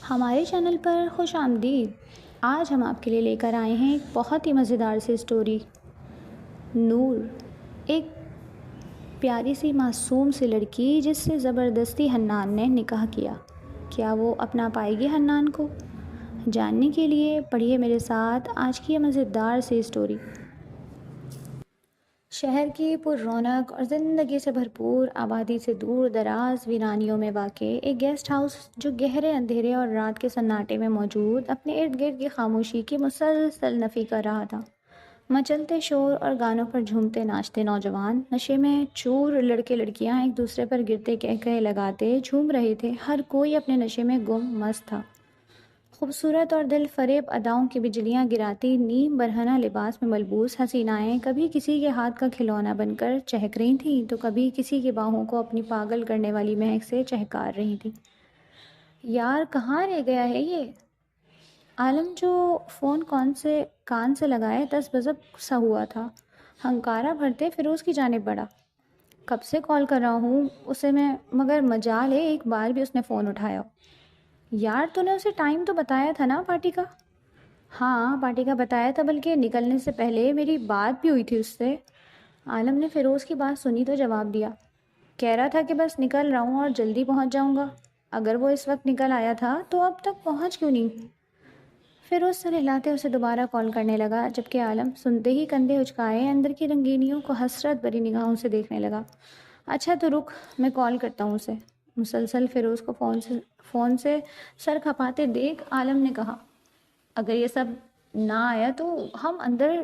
ہمارے چینل پر خوش آمدید۔ آج ہم آپ کے لیے لے کر آئے ہیں ایک بہت ہی مزیدار سی اسٹوری۔ نور، ایک پیاری سی معصوم سی لڑکی جس سے زبردستی حنان نے نکاح کیا۔ کیا وہ اپنا پائے گی حنان کو؟ جاننے کے لیے پڑھیے میرے ساتھ آج کی یہ مزیدار سی اسٹوری۔ شہر کی پر رونق اور زندگی سے بھرپور آبادی سے دور دراز ویرانیوں میں واقع ایک گیسٹ ہاؤس جو گہرے اندھیرے اور رات کے سناٹے میں موجود اپنے ارد گرد کی خاموشی کی مسلسل نفی کر رہا تھا۔ مچلتے شور اور گانوں پر جھومتے ناچتے نوجوان، نشے میں چور لڑکے لڑکیاں ایک دوسرے پر گرتے کہے لگاتے جھوم رہے تھے۔ ہر کوئی اپنے نشے میں گم مست تھا۔ خوبصورت اور دل فریب اداؤں کی بجلیاں گراتی نیم برہنہ لباس میں ملبوس حسینائیں کبھی کسی کے ہاتھ کا کھلونا بن کر چہک رہی تھیں تو کبھی کسی کی باہوں کو اپنی پاگل کرنے والی مہک سے چہکار رہی تھیں۔ یار کہاں رہ گیا ہے یہ؟ عالم جو فون کان سے لگائے دس بزب سا ہوا تھا، ہنکارا بھرتے فیروز کی جانب بڑھا۔ کب سے کال کر رہا ہوں اسے میں، مگر مجال ہے ایک بار بھی اس نے فون اٹھایا۔ یار تو نے اسے ٹائم تو بتایا تھا نا پارٹی کا؟ ہاں پارٹی کا بتایا تھا، بلکہ نکلنے سے پہلے میری بات بھی ہوئی تھی اس سے۔ عالم نے فیروز کی بات سنی تو جواب دیا، کہہ رہا تھا کہ بس نکل رہا ہوں اور جلدی پہنچ جاؤں گا۔ اگر وہ اس وقت نکل آیا تھا تو اب تک پہنچ کیوں نہیں؟ فیروز سر ہلاتے اسے دوبارہ کال کرنے لگا، جبکہ عالم سنتے ہی کندھے اچکائے اندر کی رنگینیوں کو حسرت بھری نگاہوں سے دیکھنے لگا۔ اچھا تو رک، میں کال کرتا ہوں اسے۔ مسلسل فیروز کو فون سے سر کھپاتے دیکھ عالم نے کہا، اگر یہ سب نہ آیا تو ہم اندر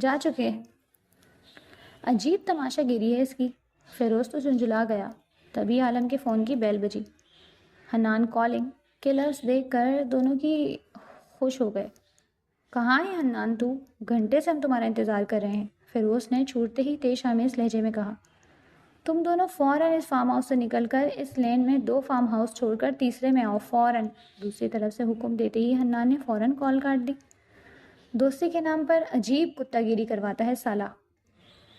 جا چکے۔ عجیب تماشا گیری ہے اس کی۔ فیروز تو جھنجھلا گیا۔ تبھی عالم کے فون کی بیل بجی۔ حنان کالنگ کے لفظ دیکھ کر دونوں کی خوش ہو گئے۔ کہاں ہے حنان تو؟ گھنٹے سے ہم تمہارا انتظار کر رہے ہیں، فیروز نے چھوٹتے ہی تیز آمیز لہجے میں کہا۔ تم دونوں فوراً اس فارم ہاؤس سے نکل کر اس لین میں 2 فارم ہاؤس چھوڑ کر تیسرے میں آؤ فوراً۔ دوسری طرف سے حکم دیتے ہی حنان نے فوراً کال کاٹ دی۔ دوستی کے نام پر عجیب کتا گیری کرواتا ہے سالہ۔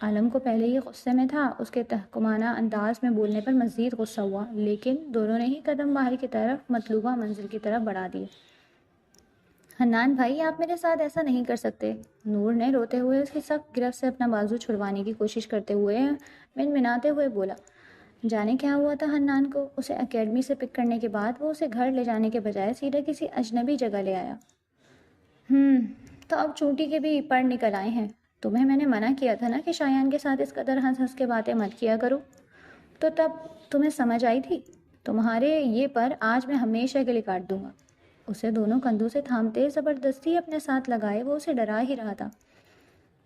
عالم کو پہلے ہی غصے میں تھا، اس کے تحکمانہ انداز میں بولنے پر مزید غصہ ہوا، لیکن دونوں نے ہی قدم باہر کی طرف مطلوبہ منزل کی طرف بڑھا دیے۔ حنان بھائی آپ میرے ساتھ ایسا نہیں کر سکتے، نور نے روتے ہوئے اس کی سخت گرفت سے اپنا بازو چھڑوانے کی کوشش کرتے ہوئے منمناتے ہوئے بولا۔ جانے کیا ہوا تھا حنان کو؟ اسے اکیڈمی سے پک کرنے کے بعد وہ اسے گھر لے جانے کے بجائے سیدھا کسی اجنبی جگہ لے آیا۔ تو اب چونٹی کے بھی پر نکل آئے ہیں۔ تمہیں میں نے منع کیا تھا نا کہ شایان کے ساتھ اس قدر ہنس ہنس کے باتیں مت کیا کرو، تو تب تمہیں سمجھ آئی تھی؟ تمہارے یہ پر آج میں ہمیشہ کے لیے کاٹ دوں گا۔ اسے دونوں کندھوں سے تھامتے زبردستی اپنے ساتھ لگائے وہ اسے ڈرا ہی رہا تھا۔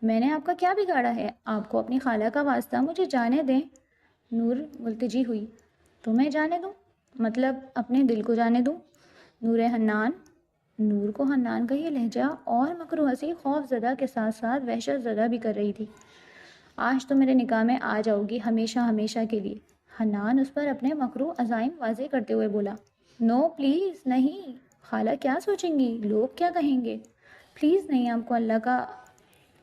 میں نے آپ کا کیا بگاڑا ہے؟ آپ کو اپنی خالہ کا واسطہ مجھے جانے دیں۔ نور ملتجی ہوئی۔ تمہیں جانے دوں؟ مطلب اپنے دل کو جانے دوں؟ حنان، نور کو حنان کا یہ لہجہ اور مکروہ ہنسی خوف زدہ کے ساتھ ساتھ وحشت زدہ بھی کر رہی تھی۔ آج تو میرے نکاح میں آ جاؤ گی ہمیشہ ہمیشہ کے لیے۔ حنان اس پر اپنے مکروہ عزائم واضح کرتے ہوئے بولا۔ نو پلیز نہیں، خالہ کیا سوچیں گی، لوگ کیا کہیں گے؟ پلیز نہیں، آپ کو اللہ کا…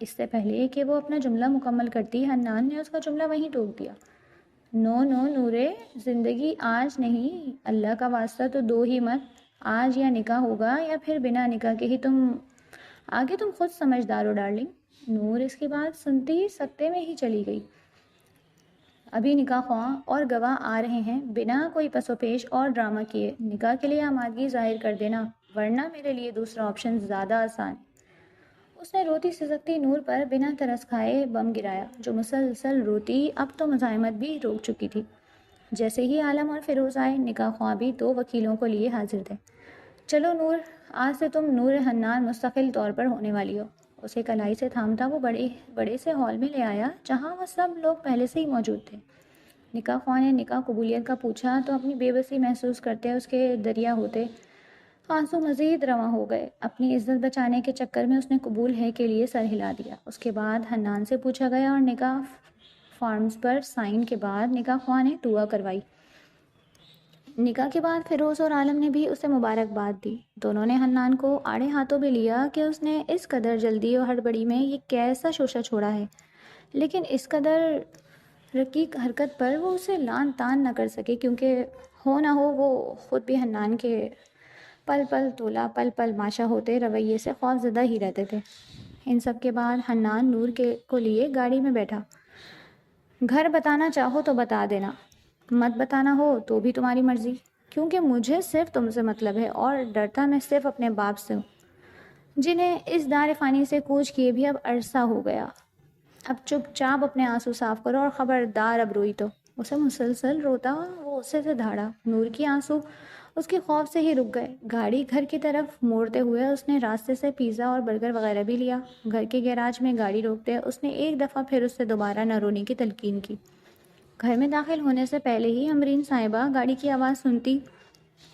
اس سے پہلے کہ وہ اپنا جملہ مکمل کرتی حنان نے اس کا جملہ وہیں ٹوک دیا۔ نو نورے، زندگی آج نہیں، اللہ کا واسطہ تو دو ہی مت، آج یا نکاح ہوگا یا پھر بنا نکاح کے ہی آگے تم خود سمجھدار ہو ڈارلنگ۔ نور اس کی بات سنتی ہی سکتے میں ہی چلی گئی۔ ابھی نکاح خواہاں اور گواہ آ رہے ہیں، بنا کوئی پس و پیش اور ڈرامہ کیے نکاح کے لیے آمادگی ظاہر کر دینا، ورنہ میرے لیے دوسرا آپشن زیادہ آسان ہے۔ اس نے روتی سسکتی نور پر بنا ترس کھائے بم گرایا، جو مسلسل روتی اب تو مزاحمت بھی روک چکی تھی۔ جیسے ہی عالم اور فیروز آئے، نکاح خواہ بھی 2 وکیلوں کو لیے حاضر تھے۔ چلو نور، آج سے تم نور حنان مستقل طور پر ہونے والی ہو۔ اسے کلائی سے تھامتا وہ بڑے سے ہال میں لے آیا جہاں وہ سب لوگ پہلے سے ہی موجود تھے۔ نکاح خواہ نے نکاح قبولیت کا پوچھا تو اپنی بے بسی محسوس کرتے اس کے دریا ہوتے آنسو مزید رواں ہو گئے۔ اپنی عزت بچانے کے چکر میں اس نے قبول ہے کے لیے سر ہلا دیا۔ اس کے بعد حنان سے پوچھا گیا اور نکاح فارمز پر سائن کے بعد نکاح خواہ نے دعا کروائی۔ نکاح کے بعد فیروز اور عالم نے بھی اسے مبارکباد دی۔ دونوں نے حنان کو آڑے ہاتھوں بھی لیا کہ اس نے اس قدر جلدی اور ہڑبڑی میں یہ کیسا شوشہ چھوڑا ہے، لیکن اس قدر رقیق حرکت پر وہ اسے لان تان نہ کر سکے، کیونکہ ہو نہ ہو وہ خود بھی حنان کے پل پل تولا پل پل ماشا ہوتے رویے سے خوف زدہ ہی رہتے تھے۔ ان سب کے بعد حنان نور کے کو لیے گاڑی میں بیٹھا۔ گھر بتانا چاہو تو بتا دینا، مت بتانا ہو تو بھی تمہاری مرضی، کیونکہ مجھے صرف تم سے مطلب ہے اور ڈرتا میں صرف اپنے باپ سے ہوں، جنہیں اس دار فانی سے کوچ کیے بھی اب عرصہ ہو گیا۔ اب چپ چاپ اپنے آنسو صاف کرو اور خبردار اب روئی تو۔ اسے مسلسل روتا وہ اسے سے دھاڑا۔ نور کی آنسو اس کے خوف سے ہی رک گئے۔ گاڑی گھر کی طرف موڑتے ہوئے اس نے راستے سے پیزا اور برگر وغیرہ بھی لیا۔ گھر کے گیراج میں گاڑی روکتے اس نے ایک دفعہ پھر اس سے دوبارہ نہ رونے کی تلقین کی۔ گھر میں داخل ہونے سے پہلے ہی امرین صاحبہ گاڑی کی آواز سنتی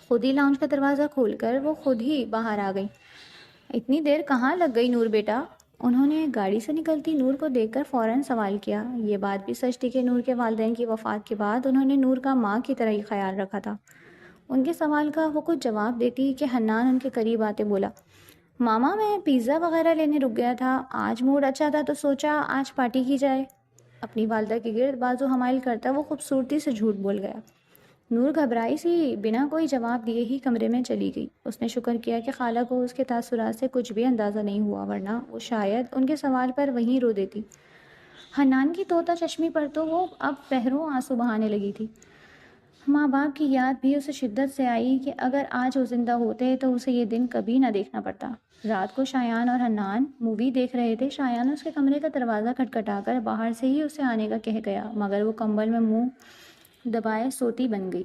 خود ہی لاؤنج کا دروازہ کھول کر وہ خود ہی باہر آ گئی۔ اتنی دیر کہاں لگ گئی نور بیٹا؟ انہوں نے گاڑی سے نکلتی نور کو دیکھ کر فوراً سوال کیا۔ یہ بات بھی سچ تھی کہ نور کے والدین کی وفات کے بعد انہوں نے نور کا ماں کی طرح ہی خیال رکھا تھا۔ ان کے سوال کا وہ کچھ جواب دیتی کہ حنان ان کے قریب آتے بولا، ماما میں پیزا وغیرہ لینے رک گیا تھا، آج موڈ اچھا تھا تو سوچا آج پارٹی کی جائے۔ اپنی والدہ کے گرد بازو حمائل کرتا وہ خوبصورتی سے جھوٹ بول گیا۔ نور گھبرائی سی بنا کوئی جواب دیے ہی کمرے میں چلی گئی۔ اس نے شکر کیا کہ خالہ کو اس کے تاثرات سے کچھ بھی اندازہ نہیں ہوا، ورنہ وہ شاید ان کے سوال پر وہیں رو دیتی۔ حنان کی طوطا چشمی پر تو وہ اب پہروں آنسو بہانے لگی تھی۔ ماں باپ کی یاد بھی اسے شدت سے آئی کہ اگر آج وہ زندہ ہوتے تو اسے یہ دن کبھی نہ دیکھنا پڑتا۔ رات کو شایان اور حنان مووی دیکھ رہے تھے۔ شایان اس کے کمرے کا دروازہ کھٹکھٹا کر باہر سے ہی اسے آنے کا کہہ گیا، مگر وہ کمبل میں منہ دبائے سوتی بن گئی۔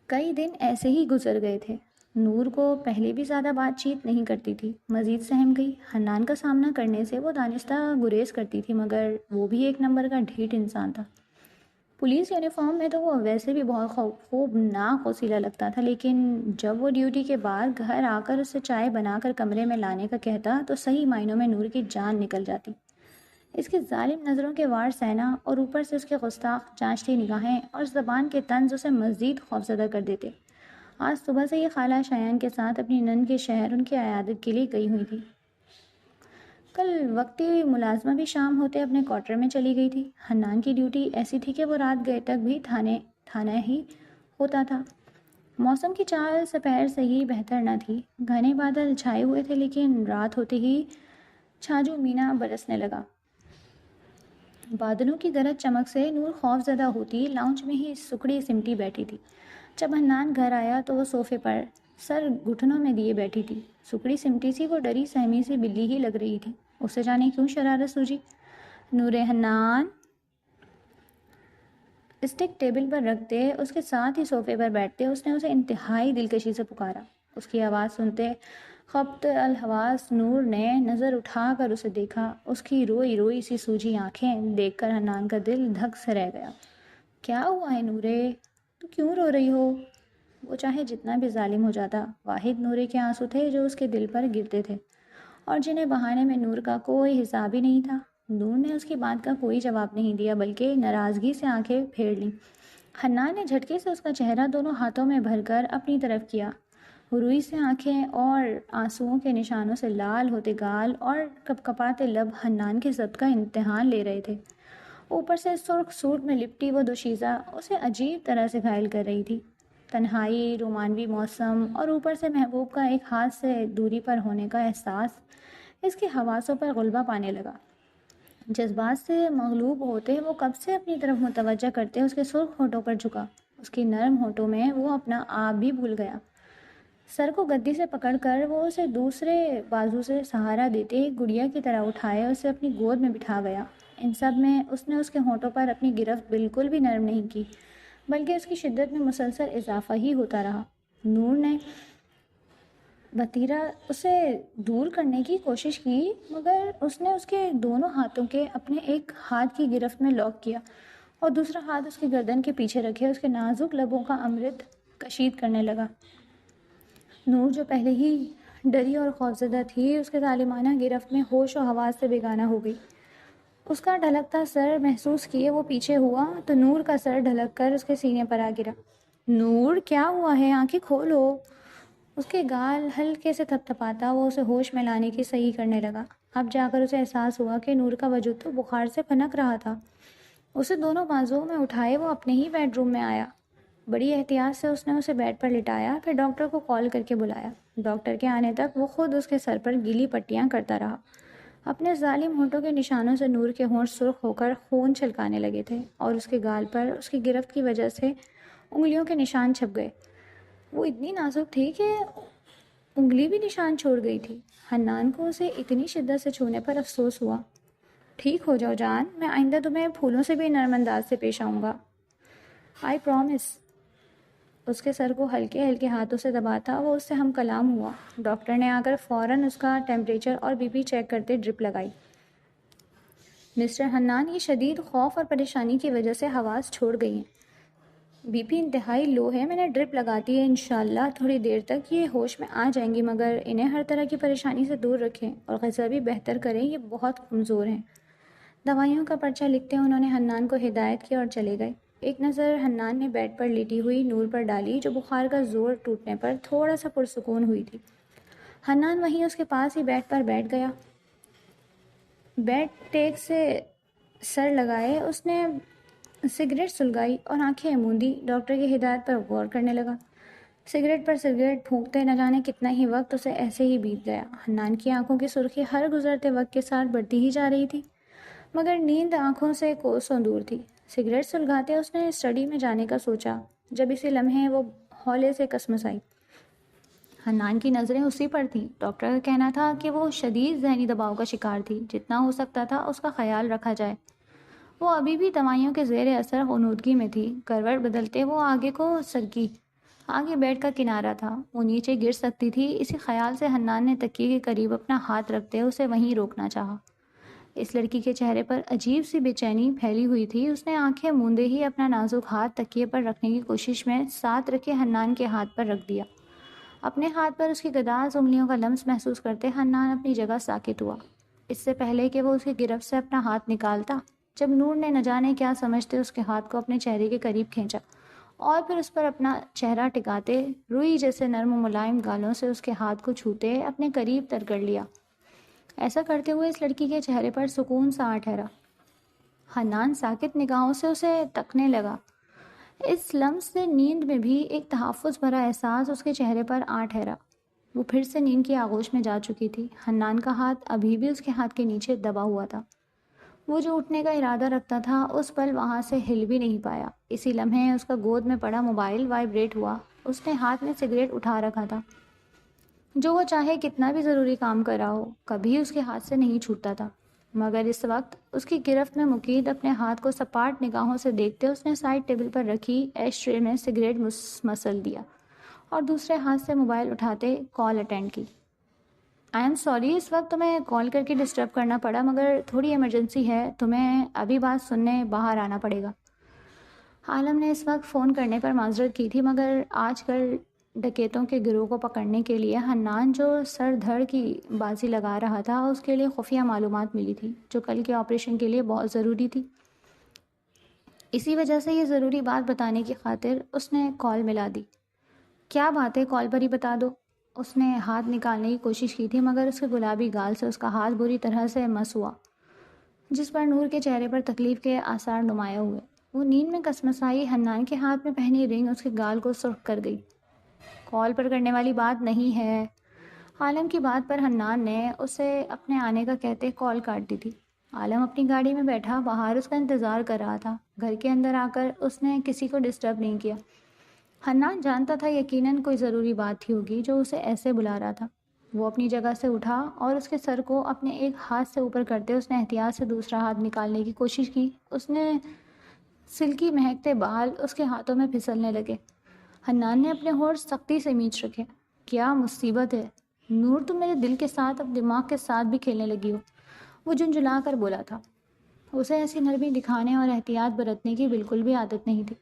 کئی دن ایسے ہی گزر گئے تھے۔ نور کو پہلے بھی زیادہ بات چیت نہیں کرتی تھی، مزید سہم گئی۔ حنان کا سامنا کرنے سے وہ دانستہ گریز کرتی تھی، مگر وہ بھی ایک نمبر کا ڈھیٹ انسان تھا۔ پولیس یونیفارم میں تو وہ ویسے بھی بہت خوبناک وسیلہ لگتا تھا، لیکن جب وہ ڈیوٹی کے بعد گھر آ کر اسے چائے بنا کر کمرے میں لانے کا کہتا تو صحیح معنوں میں نور کی جان نکل جاتی۔ اس کے ظالم نظروں کے وار سہنا اور اوپر سے اس کے گستاخ جانچتی نگاہیں اور زبان کے طنز اسے مزید خوفزدہ کر دیتے۔ آج صبح سے یہ خالہ شایان کے ساتھ اپنی نند کے شہر ان کی عیادت کے لیے گئی ہوئی تھی۔ کل وقتی ملازمہ بھی شام ہوتے اپنے کوارٹر میں چلی گئی تھی۔ حنان کی ڈیوٹی ایسی تھی کہ وہ رات گئے تک بھی تھانہ ہی ہوتا تھا۔ موسم کی چال سپہر سے ہی بہتر نہ تھی۔ گھنے بادل چھائے ہوئے تھے، لیکن رات ہوتے ہی چھاجو مینا برسنے لگا۔ بادلوں کی گرج چمک سے نور خوف زدہ ہوتی لاؤنج میں ہی سکڑی سمٹی بیٹھی تھی۔ جب حنان گھر آیا تو وہ صوفے پر سر گھٹنوں میں دیے بیٹھی تھی۔ سکڑی سمٹی سی وہ ڈری سہمی سی بلی ہی لگ رہی تھی۔ اسے جانے کیوں شرارت سوجی۔ نور حنان اسٹک ٹیبل پر رکھتے اس کے ساتھ ہی صوفے پر بیٹھتے اس نے اسے انتہائی دلکشی سے پکارا۔ اس کی آواز سنتے خبط الحواس نور نے نظر اٹھا کر اسے دیکھا۔ اس کی روئی روئی سی سوجی آنکھیں دیکھ کر حنان کا دل دھک سے رہ گیا۔ کیا ہوا ہے نورے؟ تو کیوں رو رہی ہو؟ وہ چاہے جتنا بھی ظالم ہو جاتا، واحد نورے کے آنسو تھے جو اس کے دل پر گرتے تھے اور جنہیں بہانے میں نور کا کوئی حساب ہی نہیں تھا۔ نور نے اس کی بات کا کوئی جواب نہیں دیا، بلکہ ناراضگی سے آنکھیں پھیر لیں۔ حنان نے جھٹکے سے اس کا چہرہ دونوں ہاتھوں میں بھر کر اپنی طرف کیا۔ روئی سے آنکھیں اور آنسوؤں کے نشانوں سے لال ہوتے گال اور کپکپاتے لب حنان کی ضبط کا امتحان لے رہے تھے۔ اوپر سے سرخ سوٹ میں لپٹی وہ دوشیزہ اسے عجیب طرح سے گھائل کر رہی تھی۔ تنہائی، رومانوی موسم اور اوپر سے محبوب کا ایک ہاتھ سے دوری پر ہونے کا احساس اس کے حواسوں پر غلبہ پانے لگا۔ جذبات سے مغلوب ہوتے وہ کب سے اپنی طرف متوجہ کرتے اس کے سرخ ہونٹوں پر جھکا۔ اس کی نرم ہونٹوں میں وہ اپنا آپ بھی بھول گیا۔ سر کو گدی سے پکڑ کر وہ اسے دوسرے بازو سے سہارا دیتے گڑیا کی طرح اٹھائے اسے اپنی گود میں بٹھا گیا۔ ان سب میں اس نے اس کے ہونٹوں پر اپنی گرفت بالکل بھی نرم نہیں کی، بلکہ اس کی شدت میں مسلسل اضافہ ہی ہوتا رہا۔ نور نے وطیرہ اسے دور کرنے کی کوشش کی، مگر اس نے اس کے دونوں ہاتھوں کے اپنے ایک ہاتھ کی گرفت میں لاک کیا اور دوسرا ہاتھ اس کی گردن کے پیچھے رکھے اس کے نازک لبوں کا امرت کشید کرنے لگا۔ نور جو پہلے ہی ڈری اور خوفزدہ تھی، اس کے ظالمانہ گرفت میں ہوش و حواس سے بیگانہ ہو گئی۔ اس کا ڈھلکتا سر محسوس کیے وہ پیچھے ہوا تو نور کا سر ڈھلک کر اس کے سینے پر آ گرا۔ نور کیا ہوا ہے؟ آنکھیں کھولو۔ اس کے گال ہلکے سے تھپ تھپاتا وہ اسے ہوش میں لانے کی صحیح کرنے لگا۔ اب جا کر اسے احساس ہوا کہ نور کا وجود تو بخار سے پھنک رہا تھا۔ اسے دونوں بازوؤں میں اٹھائے وہ اپنے ہی بیڈ روم میں آیا۔ بڑی احتیاط سے اس نے اسے بیڈ پر لٹایا، پھر ڈاکٹر کو کال کر کے بلایا۔ ڈاکٹر کے آنے تک وہ خود اس کے سر پر گیلی پٹیاں کرتا رہا۔ اپنے ظالم ہونٹوں کے نشانوں سے نور کے ہونٹ سرخ ہو کر خون چھلکانے لگے تھے، اور اس کے گال پر اس کی گرفت کی وجہ سے انگلیوں کے نشان چھپ گئے۔ وہ اتنی نازک تھی کہ انگلی بھی نشان چھوڑ گئی تھی۔ حنان کو اسے اتنی شدت سے چھونے پر افسوس ہوا۔ ٹھیک ہو جاؤ جان، میں آئندہ تمہیں پھولوں سے بھی نرم انداز سے پیش آؤں گا، آئی پرومس۔ اس کے سر کو ہلکے ہلکے ہاتھوں سے دباتا وہ اس سے ہم کلام ہوا۔ ڈاکٹر نے آ کر فوراً اس کا ٹیمپریچر اور بی پی چیک کرتے ڈرپ لگائی۔ مسٹر حنان، یہ شدید خوف اور پریشانی کی وجہ سے حواس چھوڑ گئی ہیں۔ بی پی انتہائی لو ہے، میں نے ڈرپ لگاتی ہے، انشاءاللہ تھوڑی دیر تک یہ ہوش میں آ جائیں گی، مگر انہیں ہر طرح کی پریشانی سے دور رکھیں اور غذا بھی بہتر کریں، یہ بہت کمزور ہیں۔ دوائیوں کا پرچہ لکھتے انہوں نے حنان کو ہدایت کی اور چلے گئے۔ ایک نظر حنان نے بیڈ پر لیٹی ہوئی نور پر ڈالی، جو بخار کا زور ٹوٹنے پر تھوڑا سا پرسکون ہوئی تھی۔ حنان وہیں اس کے پاس ہی بیڈ پر بیٹھ گیا۔ بیڈ ٹیک سے سر لگائے اس نے سگریٹ سلگائی اور آنکھیں موندی ڈاکٹر کی ہدایت پر غور کرنے لگا۔ سگریٹ پر سگریٹ پھونکتے نہ جانے کتنا ہی وقت اسے ایسے ہی بیت گیا۔ حنان کی آنکھوں کی سرخی ہر گزرتے وقت کے ساتھ بڑھتی ہی جا رہی تھی، مگر نیند آنکھوں سے کوسوں دور تھی۔ سگریٹ سلگاتے اس نے اسٹڈی میں جانے کا سوچا، جب اسی لمحے وہ ہولے سے کسمس آئی۔ حنان کی نظریں اسی پر تھیں۔ ڈاکٹر کا کہنا تھا کہ وہ شدید ذہنی دباؤ کا شکار تھی، جتنا ہو سکتا تھا اس کا خیال رکھا جائے۔ وہ ابھی بھی دوائیوں کے زیر اثر غنودگی میں تھی۔ کروٹ بدلتے وہ آگے کو سرکی۔ آگے بیڈ کا کنارہ تھا، وہ نیچے گر سکتی تھی، اسی خیال سے حنان نے تکیے کے قریب اپنا ہاتھ رکھتے اسے وہیں روکنا چاہا۔ اس لڑکی کے چہرے پر عجیب سی بے چینی پھیلی ہوئی تھی۔ اس نے آنکھیں موندے ہی اپنا نازک ہاتھ تکیے پر رکھنے کی کوشش میں ساتھ رکھے حنان کے ہاتھ پر رکھ دیا۔ اپنے ہاتھ پر اس کی گداز انگلیوں کا لمس محسوس کرتے حنان اپنی جگہ ساکت ہوا۔ اس سے پہلے کہ وہ اس کی گرفت سے اپنا ہاتھ نکالتا، جب نور نے نہ جانے کیا سمجھتے اس کے ہاتھ کو اپنے چہرے کے قریب کھینچا اور پھر اس پر اپنا چہرہ ٹکاتے روئی جیسے نرم و ملائم گالوں سے اس کے ہاتھ کو چھوتے اپنے قریب تر کر لیا۔ ایسا کرتے ہوئے اس لڑکی کے چہرے پر سکون سا آ ٹھہرا۔ حنان ساکت نگاہوں سے اسے تکنے لگا۔ اس لمس سے نیند میں بھی ایک تحفظ بھرا احساس اس کے چہرے پر آ ٹھہرا۔ وہ پھر سے نیند کی آغوش میں جا چکی تھی۔ حنان کا ہاتھ ابھی بھی اس کے ہاتھ کے نیچے دبا ہوا تھا۔ وہ جو اٹھنے کا ارادہ رکھتا تھا اس پل وہاں سے ہل بھی نہیں پایا۔ اسی لمحے اس کا گود میں پڑا موبائل وائبریٹ ہوا۔ اس نے ہاتھ میں سگریٹ اٹھا رکھا تھا۔ جو وہ چاہے کتنا بھی ضروری کام کر رہا ہو، کبھی اس کے ہاتھ سے نہیں چھوٹتا تھا، مگر اس وقت اس کی گرفت میں مقید اپنے ہاتھ کو سپاٹ نگاہوں سے دیکھتے اس نے سائڈ ٹیبل پر رکھی ایش ٹرے میں سگریٹ مسل دیا اور دوسرے ہاتھ سے موبائل اٹھاتے کال اٹینڈ کی۔ آئی ایم سوری اس وقت تمہیں کال کر کے ڈسٹرب کرنا پڑا، مگر تھوڑی ایمرجنسی ہے، تمہیں ابھی بات سننے باہر آنا پڑے گا۔ عالم نے اس وقت فون کرنے پر معذرت کی تھی، مگر آج کل ڈکیتوں کے گروہ کو پکڑنے کے لیے حنان جو سر دھڑ کی بازی لگا رہا تھا، اس کے لیے خفیہ معلومات ملی تھی جو کل کے آپریشن کے لیے بہت ضروری تھی۔ اسی وجہ سے یہ ضروری بات بتانے کی خاطر اس نے کال ملا دی۔ کیا بات ہے، کال پر ہی بتا دو۔ اس نے ہاتھ نکالنے کی کوشش کی تھی، مگر اس کے گلابی گال سے اس کا ہاتھ بری طرح سے مس ہوا، جس پر نور کے چہرے پر تکلیف کے آثار نمایاں ہوئے۔ وہ نیند میں کسمسائی حنان کے ہاتھ میں پہنی رنگ اس کے گال کو سرخ کر گئی۔ کال پر کرنے والی بات نہیں ہے۔ عالم کی بات پر حنان نے اسے اپنے آنے کا کہتے کال کاٹ دی تھی۔ عالم اپنی گاڑی میں بیٹھا باہر اس کا انتظار کر رہا تھا۔ گھر کے اندر آ کر اس نے کسی کو ڈسٹرب نہیں کیا۔ حنان جانتا تھا یقیناً کوئی ضروری بات تھی ہوگی جو اسے ایسے بلا رہا تھا۔ وہ اپنی جگہ سے اٹھا اور اس کے سر کو اپنے ایک ہاتھ سے اوپر کرتے اس نے احتیاط سے دوسرا ہاتھ نکالنے کی کوشش کی۔ اس نے سلکی مہکتے بال اس کے ہاتھوں میں پھسلنے لگے۔ حنان نے اپنے ہونٹ سختی سے میچ رکھے۔ کیا مصیبت ہے نور، تم میرے دل کے ساتھ اب دماغ کے ساتھ بھی کھیلنے لگی ہو، وہ جھنجھلا کر بولا تھا۔ اسے ایسی نرمی دکھانے اور احتیاط برتنے کی بالکل بھی عادت نہیں تھی،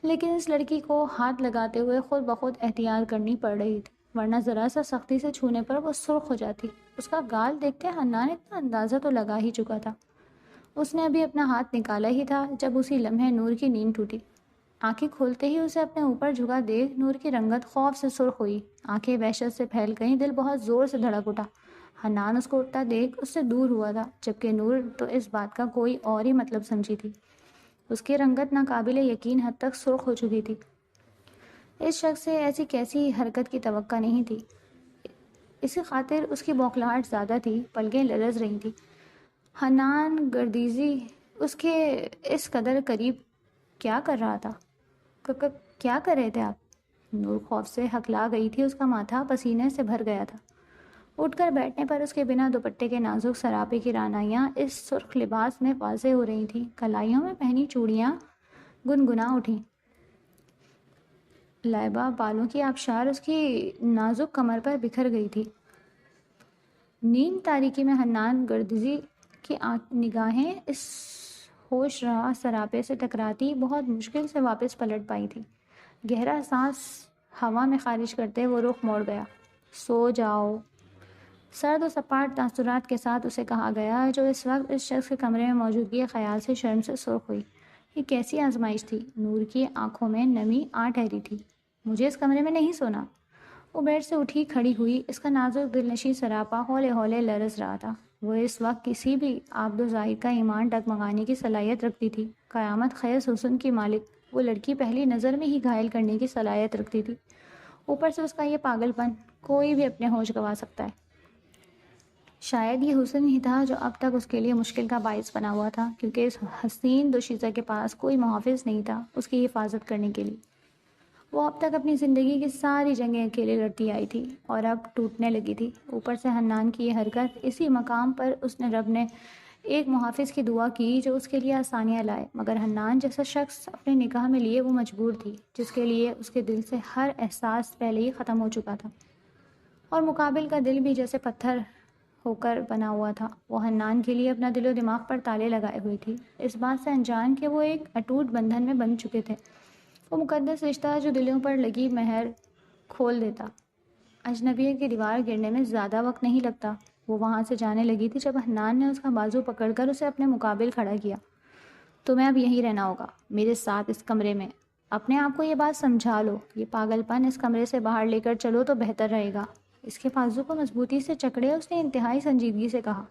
لیکن اس لڑکی کو ہاتھ لگاتے ہوئے خود بخود احتیاط کرنی پڑ رہی تھی، ورنہ ذرا سا سختی سے چھونے پر وہ سرخ ہو جاتی۔ اس کا گال دیکھتے حنان اتنا اندازہ تو لگا ہی چکا تھا۔ اس نے ابھی اپنا ہاتھ نکالا ہی تھا جب اسی لمحے نور کی نیند ٹوٹی۔ آنکھیں کھولتے ہی اسے اپنے اوپر جھکا دیکھ نور کی رنگت خوف سے سرخ ہوئی، آنکھیں وحشت سے پھیل گئیں، دل بہت زور سے دھڑک اٹھا۔ حنان اس کو اٹھتا دیکھ اس سے دور ہوا تھا، جبکہ نور تو اس بات کا کوئی اور ہی مطلب سمجھی تھی۔ اس کی رنگت ناقابل یقین حد تک سرخ ہو چکی تھی۔ اس شخص سے ایسی کیسی حرکت کی توقع نہیں تھی، اسی خاطر اس کی بوکھلاہٹ زیادہ تھی، پلکیں لرز رہی تھیں۔ حنان گردیزی اس کے اس قدر قریب کیا کر رہا تھا؟ کیا کر رہے تھے آپ؟ نور خوف سے ہکلا گئی تھی، اس کا ماتھا پسینے سے بھر گیا تھا۔ اٹھ کر بیٹھنے پر اس کے بنا دوپٹے کے نازک سراپے کی رعنائیاں اس سرخ لباس میں واضح ہو رہی تھیں، کلائیوں میں پہنی چوڑیاں گنگنا اٹھیں، لائبہ بالوں کی آبشار اس کی نازک کمر پر بکھر گئی تھی۔ نیند تاریکی میں حنان گردیزی کی نگاہیں اس ہوش رہا سراپے سے ٹکراتی بہت مشکل سے واپس پلٹ پائی تھی۔ گہرا سانس ہوا میں خارج کرتے وہ رخ موڑ گیا۔ سو جاؤ، سرد و سپاٹ تاثرات کے ساتھ اسے کہا گیا، جو اس وقت اس شخص کے کمرے میں موجودگی خیال سے شرم سے سرخ ہوئی۔ یہ کیسی آزمائش تھی؟ نور کی آنکھوں میں نمی آ ٹھہری تھی۔ مجھے اس کمرے میں نہیں سونا۔ وہ بیڈ سے اٹھی کھڑی ہوئی، اس کا نازک دلنشیں سراپا ہولے ہولے لرز رہا تھا۔ وہ اس وقت کسی بھی عابد و زاہد کا ایمان ڈگمگانے کی صلاحیت رکھتی تھی۔ قیامت خیز حسن کی مالک وہ لڑکی پہلی نظر میں ہی گھائل کرنے کی صلاحیت رکھتی تھی۔ اوپر سے اس کا یہ پاگل پن، کوئی بھی اپنے ہوش گنوا سکتا ہے۔ شاید یہ حسن ہی تھا جو اب تک اس کے لیے مشکل کا باعث بنا ہوا تھا، کیونکہ اس حسین دوشیزہ کے پاس کوئی محافظ نہیں تھا اس کی حفاظت کرنے کے لیے۔ وہ اب تک اپنی زندگی کی ساری جنگیں اکیلے لڑتی آئی تھی اور اب ٹوٹنے لگی تھی۔ اوپر سے حنان کی یہ حرکت، اسی مقام پر اس نے رب نے ایک محافظ کی دعا کی جو اس کے لیے آسانیاں لائے، مگر حنان جیسا شخص اپنے نکاح میں لیے وہ مجبور تھی، جس کے لیے اس کے دل سے ہر احساس پہلے ہی ختم ہو چکا تھا، اور مقابل کا دل بھی جیسے پتھر ہو کر بنا ہوا تھا۔ وہ حنان کے لیے اپنا دل و دماغ پر تالے لگائے ہوئی تھی، اس بات سے انجان کہ وہ ایک اٹوٹ بندھن میں بندھ چکے تھے، وہ مقدس رشتہ جو دلوں پر لگی مہر کھول دیتا۔ اجنبیت کی دیوار گرنے میں زیادہ وقت نہیں لگتا۔ وہ وہاں سے جانے لگی تھی جب حنان نے اس کا بازو پکڑ کر اسے اپنے مقابل کھڑا کیا۔ تمہیں اب یہیں رہنا ہوگا، میرے ساتھ اس کمرے میں۔ اپنے آپ کو یہ بات سمجھا لو، یہ پاگل پن اس کمرے سے باہر لے کر چلو تو بہتر رہے گا۔ اس کے بازو کو مضبوطی سے جکڑے اس نے انتہائی سنجیدگی سے کہا،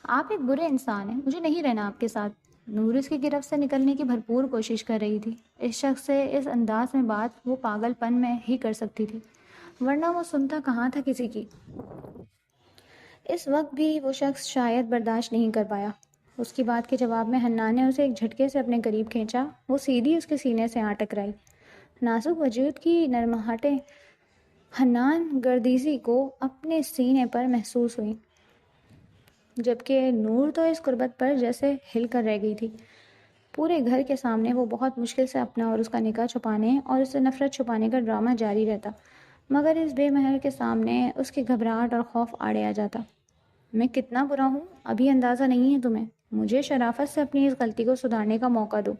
آپ ایک برے انسان ہیں، مجھے نہیں رہنا آپ کے ساتھ۔ نور اس کی گرفت سے نکلنے کی بھرپور کوشش کر رہی تھی۔ اس شخص سے اس انداز میں بات وہ پاگل پن میں ہی کر سکتی تھی، ورنہ وہ سنتا کہاں تھا کسی کی۔ اس وقت بھی وہ شخص شاید برداشت نہیں کر پایا۔ اس کی بات کے جواب میں حنان نے اسے ایک جھٹکے سے اپنے قریب کھینچا۔ وہ سیدھی اس کے سینے سے آ ٹکرائی۔ نازک وجود کی نرماہٹیں حنان گردیزی کو اپنے سینے پر محسوس ہوئیں، جبکہ نور تو اس قربت پر جیسے ہل کر رہ گئی تھی۔ پورے گھر کے سامنے وہ بہت مشکل سے اپنا اور اس کا نکاح چھپانے اور اس سے نفرت چھپانے کا ڈرامہ جاری رہتا، مگر اس بے مہر کے سامنے اس کی گھبراہٹ اور خوف آڑے آ جاتا۔ میں کتنا برا ہوں ابھی اندازہ نہیں ہے تمہیں۔ مجھے شرافت سے اپنی اس غلطی کو سدھارنے کا موقع دو،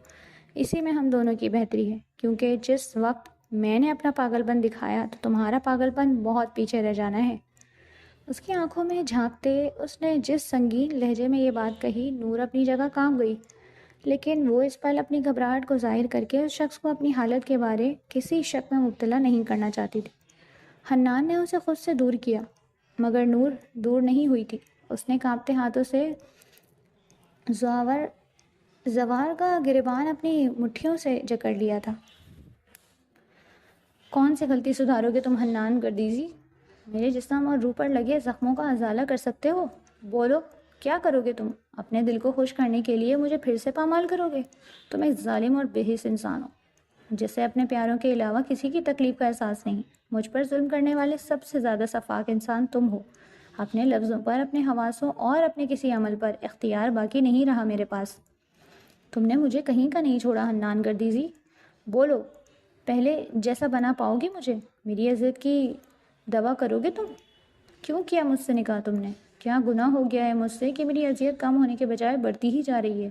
اسی میں ہم دونوں کی بہتری ہے، کیونکہ جس وقت میں نے اپنا پاگل پن دکھایا تو تمہارا پاگل پن بہت پیچھے رہ جانا ہے۔ اس کی آنکھوں میں جھانکتے اس نے جس سنگین لہجے میں یہ بات کہی، نور اپنی جگہ کانپ گئی، لیکن وہ اس پل اپنی گھبراہٹ کو ظاہر کر کے اس شخص کو اپنی حالت کے بارے کسی شک میں مبتلا نہیں کرنا چاہتی تھی۔ حنان نے اسے خود سے دور کیا، مگر نور دور نہیں ہوئی تھی۔ اس نے کانپتے ہاتھوں سے زوار کا گریبان اپنی مٹھیوں سے جکڑ لیا تھا۔ کون سی غلطی سدھارو گے تم حنان گردیزی؟ میرے جسم اور روح پر لگے زخموں کا ازالہ کر سکتے ہو؟ بولو، کیا کرو گے تم؟ اپنے دل کو خوش کرنے کے لیے مجھے پھر سے پامال کرو گے؟ تم ایک ظالم اور بے حس انسان ہو، جسے اپنے پیاروں کے علاوہ کسی کی تکلیف کا احساس نہیں۔ مجھ پر ظلم کرنے والے سب سے زیادہ سفاک انسان تم ہو۔ اپنے لفظوں پر، اپنے حواسوں اور اپنے کسی عمل پر اختیار باقی نہیں رہا میرے پاس۔ تم نے مجھے کہیں کا نہیں چھوڑا حنان گردیزی۔ بولو، پہلے جیسا بنا پاؤ گی مجھے؟ میری عزت کی دوا کرو گے تم؟ کیوں کیا مجھ سے نکاح تم نے؟ کیا گناہ ہو گیا ہے مجھ سے کہ میری اذیت کم ہونے کے بجائے بڑھتی ہی جا رہی ہے؟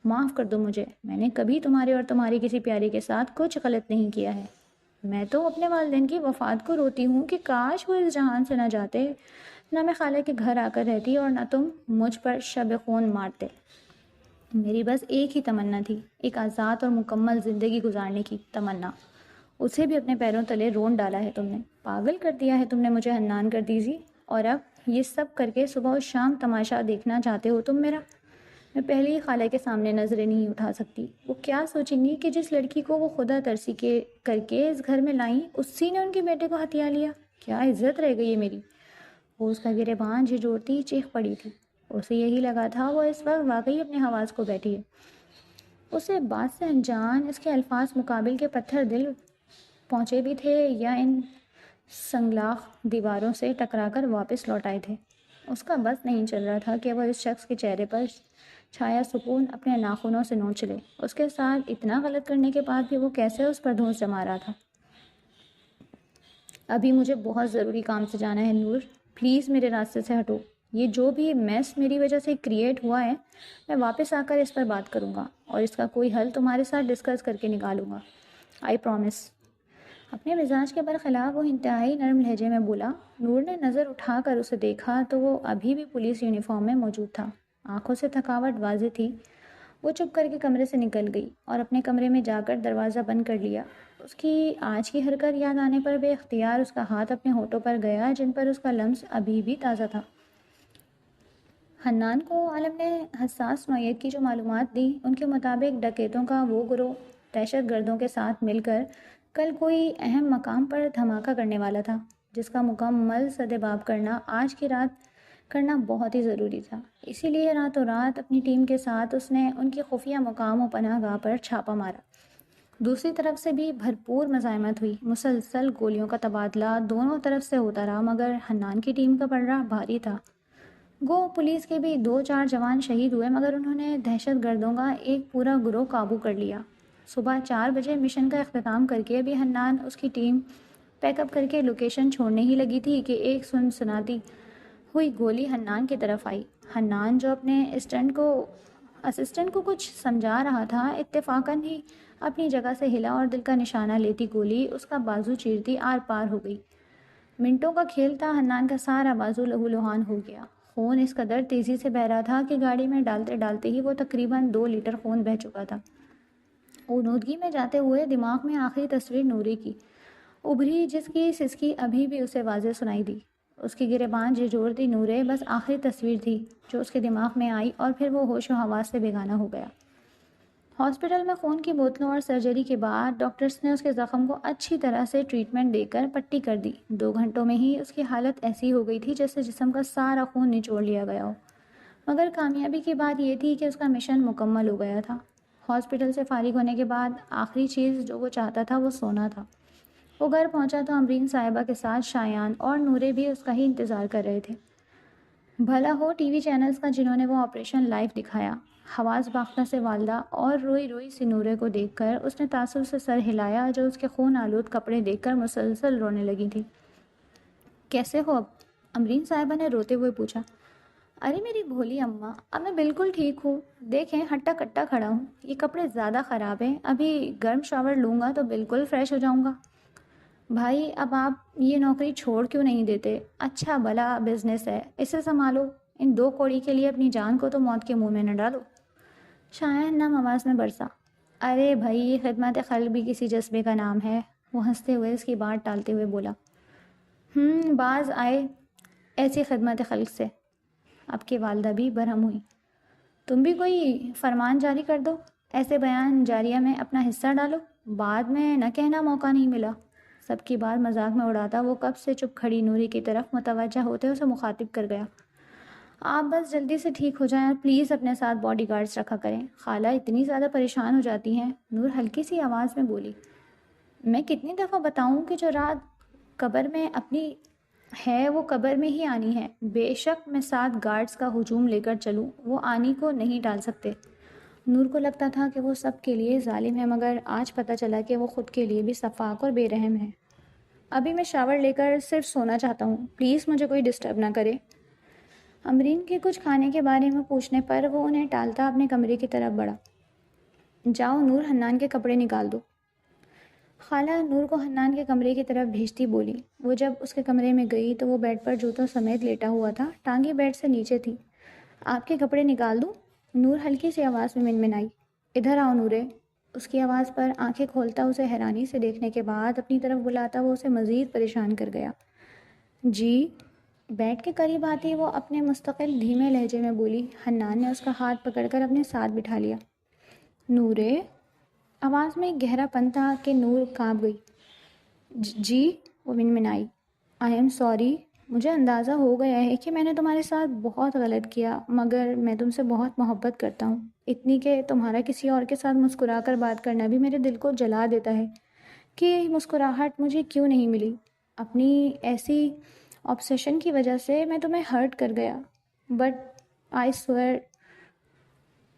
معاف کر دو مجھے، میں نے کبھی تمہارے اور تمہاری کسی پیارے کے ساتھ کچھ غلط نہیں کیا ہے۔ میں تو اپنے والدین کی وفات کو روتی ہوں کہ کاش وہ اس جہان سے نہ جاتے، نہ میں خالہ کے گھر آ کر رہتی اور نہ تم مجھ پر شب خون مارتے۔ میری بس ایک ہی تمنا تھی، ایک آزاد اور مکمل زندگی گزارنے کی تمنا۔ اسے بھی اپنے پیروں تلے رون ڈالا ہے تم نے، پاگل کر دیا ہے تم نے مجھے حنان گردیزی، اور اب یہ سب کر کے صبح و شام تماشا دیکھنا چاہتے ہو تم میرا؟ میں پہلے ہی خالہ کے سامنے نظریں نہیں اٹھا سکتی. وہ کیا سوچیں گی کہ جس لڑکی کو وہ خدا ترسی کے کر کے اس گھر میں لائیں اسی نے ان کے بیٹے کو ہتھیا لیا. کیا عزت رہ گئی ہے میری. وہ اس کا گریباں جھنجھوڑتی چیخ پڑی تھی. اسے یہی لگا تھا وہ اس وقت واقعی اپنے حواس کو بیٹھی ہے. اسے بات سے انجان اس کے الفاظ مقابل کے پتھر دل پہنچے بھی تھے یا ان سنگلاخ دیواروں سے ٹکرا کر واپس لوٹ آئے تھے. اس کا بس نہیں چل رہا تھا کہ وہ اس شخص کے چہرے پر چھایا سکون اپنے ناخنوں سے نوچ لے. اس کے ساتھ اتنا غلط کرنے کے بعد بھی وہ کیسے اس پر دھونس جما رہا تھا. ابھی مجھے بہت ضروری کام سے جانا ہے نور، پلیز میرے راستے سے ہٹو. یہ جو بھی میس میری وجہ سے کریٹ ہوا ہے میں واپس آ کر اس پر بات کروں گا اور اس کا کوئی حل تمہارے ساتھ ڈسکس کر کے نکالوں گا. I promise. اپنے مزاج کے برخلاف وہ انتہائی نرم لہجے میں بولا. نور نے نظر اٹھا کر اسے دیکھا تو وہ ابھی بھی پولیس یونیفارم میں موجود تھا. آنکھوں سے تھکاوٹ واضح تھی. وہ چپ کر کے کمرے سے نکل گئی اور اپنے کمرے میں جا کر دروازہ بند کر لیا. اس کی آج کی حرکت یاد آنے پر بے اختیار اس کا ہاتھ اپنے ہونٹوں پر گیا جن پر اس کا لمس ابھی بھی تازہ تھا. حنان کو عالم نے حساس نوعیت کی جو معلومات دی ان کے مطابق ڈکیتوں کا وہ گروہ دہشت گردوں کے ساتھ مل کر کل کوئی اہم مقام پر دھماکہ کرنے والا تھا جس کا مکمل سدباب کرنا آج کی رات کرنا بہت ہی ضروری تھا. اسی لیے راتوں رات اپنی ٹیم کے ساتھ اس نے ان کی خفیہ مقام و پناہ گاہ پر چھاپا مارا. دوسری طرف سے بھی بھرپور مزاحمت ہوئی. مسلسل گولیوں کا تبادلہ دونوں طرف سے ہوتا رہا مگر حنان کی ٹیم کا پلڑا بھاری تھا. گو پولیس کے بھی 2-4 جوان شہید ہوئے مگر انہوں نے دہشت گردوں کا ایک پورا گروہ قابو کر لیا. صبح 4 بجے مشن کا اختتام کر کے ابھی حنان اس کی ٹیم پیک اپ کر کے لوکیشن چھوڑنے ہی لگی تھی کہ ایک سنسناتی ہوئی گولی حنان کی طرف آئی. حنان جو اپنے اسسٹنٹ کو کچھ سمجھا رہا تھا اتفاقاً ہی اپنی جگہ سے ہلا اور دل کا نشانہ لیتی گولی اس کا بازو چیرتی آر پار ہو گئی. منٹوں کا کھیل تھا. حنان کا سارا بازو لہو لہان ہو گیا. خون اس قدر تیزی سے بہہ رہا تھا کہ گاڑی میں ڈالتے ڈالتے ہی وہ تقریباً 2 لیٹر خون بہہ چکا تھا. اونودگی میں جاتے ہوئے دماغ میں آخری تصویر نورے کی ابھری جس کی سسکی ابھی بھی اسے واضح سنائی دی. اس کی گریباں جھنجھوڑتی نورے بس آخری تصویر تھی جو اس کے دماغ میں آئی اور پھر وہ ہوش و حواس سے بیگانہ ہو گیا. ہاسپٹل میں خون کی بوتلوں اور سرجری کے بعد ڈاکٹرز نے اس کے زخم کو اچھی طرح سے ٹریٹمنٹ دے کر پٹی کر دی. 2 گھنٹوں میں ہی اس کی حالت ایسی ہو گئی تھی جیسے جسم کا سارا خون نچوڑ لیا گیا ہو. مگر کامیابی کی بات یہ تھی کہ اس کا مشن مکمل ہو گیا تھا. ہاسپٹل سے فارغ ہونے کے بعد آخری چیز جو وہ چاہتا تھا وہ سونا تھا. وہ گھر پہنچا تو امرین صاحبہ کے ساتھ شایان اور نورے بھی اس کا ہی انتظار کر رہے تھے. بھلا ہو ٹی وی چینلز کا جنہوں نے وہ آپریشن لائیو دکھایا. حواس باختہ سے والدہ اور روئی روئی سی نورے کو دیکھ کر اس نے تاثر سے سر ہلایا جو اس کے خون آلود کپڑے دیکھ کر مسلسل رونے لگی تھی. کیسے ہو اب؟ امرین صاحبہ نے روتے ہوئے پوچھا. ارے میری بھولی اماں، اب میں بالکل ٹھیک ہوں. دیکھیں ہٹا کٹا کھڑا ہوں. یہ کپڑے زیادہ خراب ہیں، ابھی گرم شاور لوں گا تو بالکل فریش ہو جاؤں گا. بھائی اب آپ یہ نوکری چھوڑ کیوں نہیں دیتے؟ اچھا بھلا بزنس ہے، اسے سنبھالو. ان 2 کوڑی کے لیے اپنی جان کو تو موت کے منہ میں نہ ڈالو. شایان نم آواز میں برسا. ارے بھائی خدمت خلق بھی کسی جذبے کا نام ہے. وہ ہنستے ہوئے اس کی بات ٹالتے ہوئے بولا. باز آئے ایسی خدمت خلق سے. اب کی والدہ بھی برہم ہوئی. تم بھی کوئی فرمان جاری کر دو، ایسے بیان جاریہ میں اپنا حصہ ڈالو، بعد میں نہ کہنا موقع نہیں ملا. سب کی بات مذاق میں اڑاتا وہ کب سے چپ کھڑی نوری کی طرف متوجہ ہوتے اسے مخاطب کر گیا. آپ بس جلدی سے ٹھیک ہو جائیں اور پلیز اپنے ساتھ باڈی گارڈز رکھا کریں. خالہ اتنی زیادہ پریشان ہو جاتی ہیں. نور ہلکی سی آواز میں بولی. میں کتنی دفعہ بتاؤں کہ جو رات قبر میں اپنی ہے وہ قبر میں ہی آنی ہے. بے شک میں 7 گارڈز کا ہجوم لے کر چلوں وہ آنی کو نہیں ڈال سکتے. نور کو لگتا تھا کہ وہ سب کے لیے ظالم ہے مگر آج پتہ چلا کہ وہ خود کے لیے بھی شفاق اور بے رحم ہے. ابھی میں شاور لے کر صرف سونا چاہتا ہوں، پلیز مجھے کوئی ڈسٹرب نہ کرے. امرین کے کچھ کھانے کے بارے میں پوچھنے پر وہ انہیں ٹالتا اپنے کمرے کی طرف بڑھا. جاؤ نور حنان کے کپڑے نکال دو. خالہ نور کو حنان کے کمرے کی طرف بھیجتی بولی. وہ جب اس کے کمرے میں گئی تو وہ بیڈ پر جوتوں سمیت لیٹا ہوا تھا. ٹانگیں بیڈ سے نیچے تھی. آپ کے کپڑے نکال دوں؟ نور ہلکی سی آواز میں منمنائی. ادھر آؤ نورے. اس کی آواز پر آنکھیں کھولتا اسے حیرانی سے دیکھنے کے بعد اپنی طرف بلاتا وہ اسے مزید پریشان کر گیا. جی؟ بیڈ کے قریب آتی وہ اپنے مستقل دھیمے لہجے میں بولی۔ حنان نے اس کا ہاتھ پکڑ کر اپنے ساتھ بٹھا لیا۔ نورے، آواز میں ایک گہرا پن تھا کہ نور کانپ گئی۔ جی، وہ منمنائی۔ آئی ایم سوری، مجھے اندازہ ہو گیا ہے کہ میں نے تمہارے ساتھ بہت غلط کیا، مگر میں تم سے بہت محبت کرتا ہوں، اتنی کہ تمہارا کسی اور کے ساتھ مسکرا کر بات کرنا بھی میرے دل کو جلا دیتا ہے کہ یہ مسکراہٹ مجھے کیوں نہیں ملی۔ اپنی ایسی آبسیشن کی وجہ سے میں تمہیں ہرٹ کر گیا، but I swear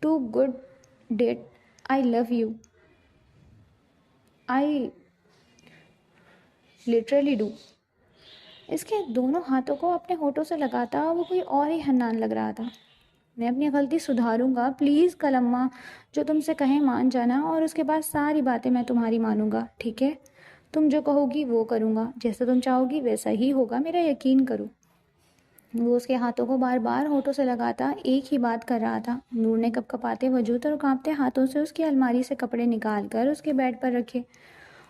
to god that I love you, I literally do. اس کے دونوں ہاتھوں کو اپنے ہونٹوں سے لگاتا وہ کوئی اور ہی حنان لگ رہا تھا۔ میں اپنی غلطی سدھاروں گا، پلیز کل اماں جو تم سے کہیں مان جانا، اور اس کے بعد ساری باتیں میں تمہاری مانوں گا، ٹھیک ہے؟ تم جو کہو گی وہ کروں گا، جیسا تم چاہو گی ویسا ہی ہوگا، میرا یقین کرو۔ وہ اس کے ہاتھوں کو بار بار ہونٹوں سے لگاتا ایک ہی بات کر رہا تھا۔ نور نے کپ کپاتے وجود اور کانپتے ہاتھوں سے اس کی الماری سے کپڑے نکال کر اس کے بیڈ پر رکھے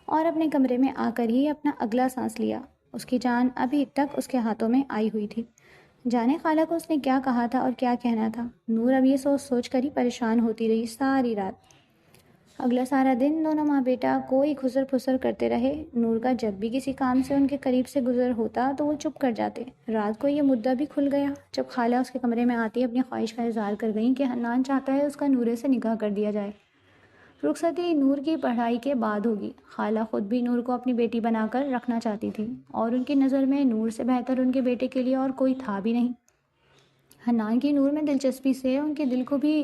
اور اپنے کمرے میں آ کر ہی اپنا اگلا سانس لیا۔ اس کی جان ابھی تک اس کے ہاتھوں میں آئی ہوئی تھی۔ جانے خالہ کو اس نے کیا کہا تھا اور کیا کہنا تھا؟ نور اب یہ سوچ سوچ کر ہی پریشان ہوتی رہی ساری رات۔ اگلا سارا دن دونوں ماں بیٹا کوئی خسر پھسر کرتے رہے۔ نور کا جب بھی کسی کام سے ان کے قریب سے گزر ہوتا تو وہ چپ کر جاتے۔ رات کو یہ مدعا بھی کھل گیا جب خالہ اس کے کمرے میں آتی اپنی خواہش کا اظہار کر گئیں کہ حنان چاہتا ہے اس کا نورے سے نکاح کر دیا جائے۔ رخصتی نور کی پڑھائی کے بعد ہوگی۔ خالہ خود بھی نور کو اپنی بیٹی بنا کر رکھنا چاہتی تھی، اور ان کی نظر میں نور سے بہتر ان کے بیٹے کے لیے اور کوئی تھا بھی نہیں۔ حنان کی نور میں دلچسپی سے ان کے دل کو بھی